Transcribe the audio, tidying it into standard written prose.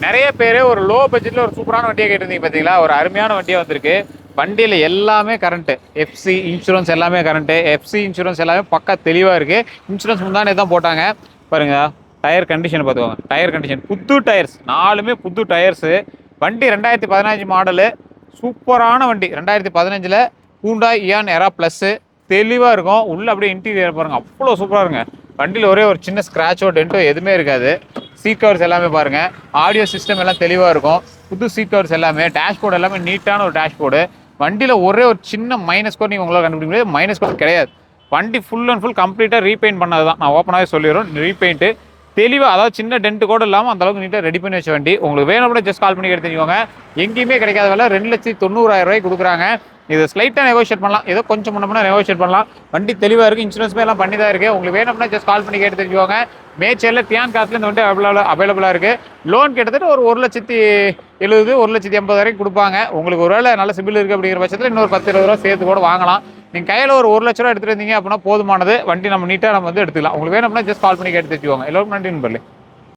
நிறைய பேர் ஒரு லோ பட்ஜெட்டில் ஒரு சூப்பரான வண்டியை கேட்டிருந்தீங்க பார்த்தீங்களா, ஒரு அருமையான வண்டியாக வந்திருக்கு. வண்டியில் எல்லாமே கரண்ட்டு, எஃப்சி இன்சூரன்ஸ் எல்லாமே கரண்ட்டு, எஃப்சி இன்சூரன்ஸ் எல்லாமே பக்கா தெளிவாக இருக்குது. இன்சூரன்ஸ் முந்தானே தான் போட்டாங்க பாருங்க. டயர் கண்டிஷன் பார்த்துக்கோங்க, டயர் கண்டிஷன் புது டயர்ஸ், நாலுமே புது டயர்ஸு. வண்டி 2015 மாடலு, சூப்பரான வண்டி. 2015 ஹூண்டாய் இயான் எரா ப்ளஸ்ஸு, தெளிவாக இருக்கும். உள்ளே அப்படியே இன்டீரியர் பாருங்கள், அவ்வளோ சூப்பராக இருங்க. வண்டியில் ஒரே ஒரு சின்ன ஸ்க்ராச்சோ டென்ட்டோ எதுவுமே இருக்காது. சீட் கவர்ஸ் எல்லாமே பாருங்கள், ஆடியோ சிஸ்டம் எல்லாம் தெளிவாக இருக்கும். புது சீட் கவர்ஸ் எல்லாமே, டேஷ்போர்டு எல்லாமே நீட்டான ஒரு டேஷ்போர்டு. வண்டியில் ஒரே ஒரு சின்ன மைனஸ் கூட நீங்கள் உங்களால் கண்டுபிடிக்க முடியாது, மைனஸ் கூட கிடையாது. வண்டி ஃபுல் அண்ட் ஃபுல் கம்ப்ளீட்டாக ரீபெயிண்ட் பண்ணது தான், நான் ஓப்பனாகவே சொல்லிடுறோம். ரீபெயிண்ட்டு தெளிவாக, அதாவது சின்ன டென்ட் கூட இல்லாமல் அந்தளவுக்கு நீட்டாக ரெடி பண்ணி வச்ச வண்டி. உங்களுக்கு வேணும் கூட ஜஸ்ட் கால் பண்ணி எடுத்துக்கோங்க. எங்கேயுமே கிடைக்காத வேலை 2,90,000 கொடுக்குறாங்க. இது ஸ்லைட்டாக நெகோஷியேட் பண்ணலாம், ஏதோ கொஞ்சம் முன்னே நெகோஷியேட் பண்ணலாம். வண்டி தெளிவாக இருக்குது, இன்சூரன்ஸுமே எல்லாம் பண்ணி தான் இருக்குது. உங்களுக்கு வேணும்னா ஜஸ்ட் கால் பண்ணி கேட்டு தெரிஞ்சுக்கோங்க. மேச்சேரில் டியான் காசில் இந்த வண்டி அவைலபிளாக இருக்குது. லோன் கிட்டத்தட்ட ஒரு 1,70,000 1,80,000 வரைக்கும் கொடுப்பாங்க. உங்களுக்கு ஒரு வேளை நல்ல சிபில் இருக்குது அப்படிங்கிற பட்சத்தில் இன்னொரு 10-20 ரூபா சேர்த்து கூட வாங்கலாம். நீங்கள் கையில் ஒரு 1,00,000 ரூபா எடுத்துகிட்டு இருந்தீங்க அப்படின்னா போதுமானது. வண்டி நம்ம நீட்டாக நம்ம வந்து எடுத்துக்கலாம். உங்களுக்கு வேணும்னா ஜஸ்ட் கால் பண்ணி கேட்டு தெரிஞ்சுக்கோங்க. எல்லோருக்கும் நன்றி நண்பர்களே.